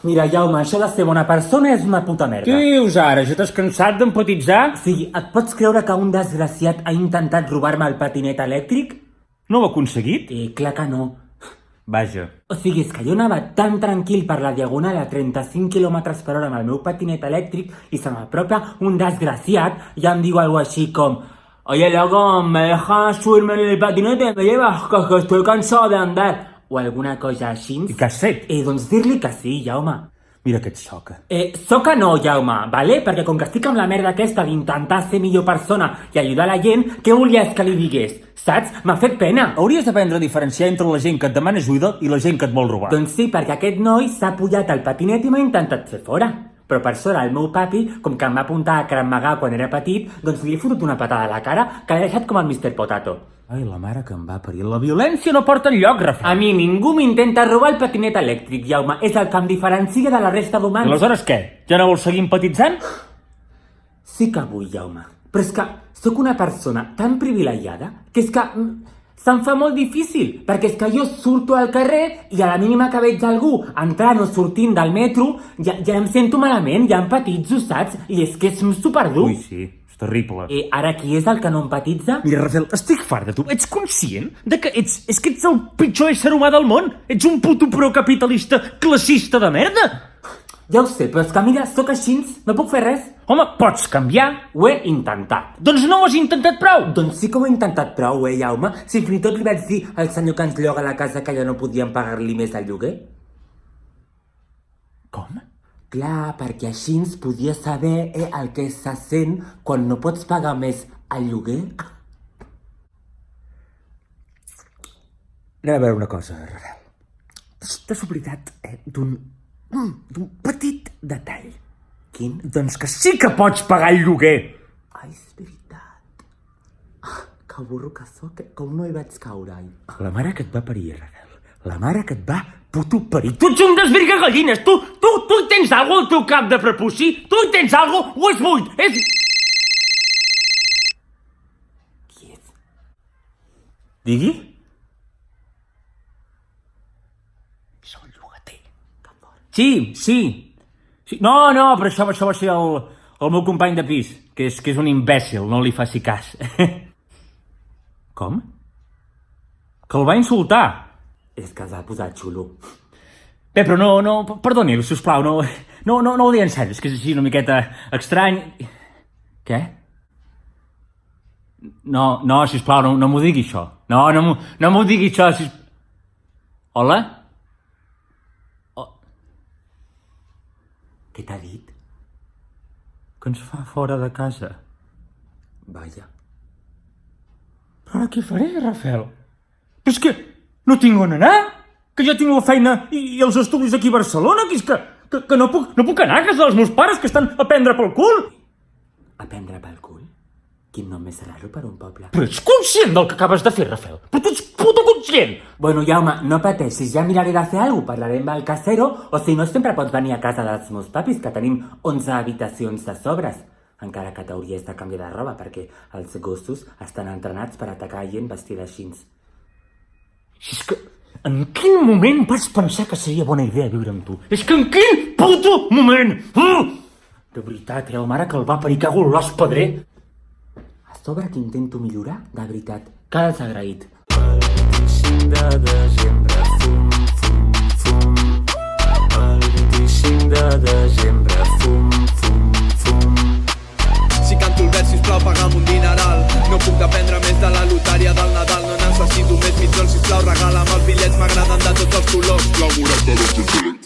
Mira, Jaume, això de ser bona persona és una puta merda. Què dius ara? Ja t'has cansat d'empatitzar? Sí, et pots creure que un desgraciat ha intentat robar-me el patinet elèctric? No ho ha aconseguit? Clar que no. Vaja. O sigui, és que jo anava tan tranquil per la diagonal a 35 km per hora amb el meu patinet elèctric i se m'apropa un desgraciat i em diu algo així com: Oye, loco, ¿me dejas subirme en el patinete? ¿Me llevas? Que estoy cansado de andar. O alguna cosa així. I què has fet? Doncs dir-li que sí, Jaume. Mira que et xoca. Soca no, Jaume, vale? Perquè com que estic amb la merda aquesta d'intentar ser millor persona i ajudar la gent, què volies que li digués? Saps? M'ha fet pena. Hauries d'aprendre a diferenciar entre la gent que et demana ajuda i la gent que et vol robar. Doncs sí, perquè aquest noi s'ha pujat al patinet i m'ha intentat fer fora. Però per sort el meu papi, com que em va apuntar a Krav quan era petit, doncs li he fotut una patada a la cara que l'ha deixat com el Mr. Potato. Ai, la mare que em va parir. La violència no porta enlloc, Rafael. A mi ningú m'intenta robar el patinet elèctric, Jaume. És el que em diferencia de la resta d'humans. Aleshores què? Ja no vols seguir empatitzant? Sí que vull, Jaume. Però és que sóc una persona tan privilegiada que és que se'm fa molt difícil, perquè és que jo surto al carrer i a la mínima que veig algú entrant o sortint del metro ja em sento malament, ja empatitzo, saps? I és que és superdur. Ui, sí, és terrible. Ara qui és el que no empatitza? Mira, Rafael, estic fart de tu. Ets conscient de que ets el pitjor ésser humà del món? Ets un puto procapitalista classista de merda? Ja ho sé, però és que mira, sóc així, no puc fer res. Home, pots canviar. Ho he intentat. Doncs no ho has intentat prou. Doncs sí que ho he intentat prou, Jaume. Si fins i tot li vaig dir al senyor que ens lloga la casa que ja no podíem pagar-li més el lloguer. Com? Clar, perquè així ens podia saber el que se sent quan no pots pagar més el lloguer. Anem a veure una cosa, Rafael. T'has oblidat d'un petit detall. Quin? Doncs que sí que pots pagar el lloguer. Ai, és veritat. Que burro que sóc, com no hi vaig caure. La mare que et va parir, Rafael. La mare que et va puto parir. Tu ets un desvirga gallines. Tu hi tens alguna al teu cap de prepuci? Tu hi tens alguna o és buit? Qui és? Digui? Sóc el llogater. Que fort. Sí. No, però això va ser el meu company de pis, que és un imbècil, no li faci cas. Com? Que el va insultar. És que es va posar xulo. Bé, però no, perdoni, sisplau, no ho digui en sèrio, és que és així una miqueta estrany. Què? No, sisplau, no m'ho digui això. No m'ho digui això, sisplau. Hola? Què t'ha dit? Que ens fa fora de casa. Vaja. Però ara què faré, Rafael? Però és que no tinc on anar, que ja tinc la feina i els estudis aquí a Barcelona, que és que no puc anar a casa dels meus pares, que estan a prendre pel cul. A prendre pel cul? Quin nom més raro per un poble. Però ets conscient del que acabes de fer, Rafael? Però tu ets puto conscient! Bueno, Jaume, no pateixis, ja miraré de fer alguna cosa, parlaré amb el casero, o si no sempre pots venir a casa dels meus papis, que tenim 11 habitacions de sobres. Encara que t'hauries de canviar de roba, perquè els gossos estan entrenats per atacar gent vestida així. És que en quin moment vas pensar que seria bona idea viure amb tu? És que en quin puto moment? De veritat, la mare que el va parir, cago en l'os pedrer. A sobre que intento millorar, de veritat, quedes agraït. El 25 de desembre, fum, fum, fum. El 25 de desembre, fum, fum, fum. Si canto el vers, sisplau, paga'm un dineral. No puc dependre més de la lotària del Nadal. No necessito més mitjons, sisplau, regala'm els bitllets, m'agraden de tots els colors. La morata del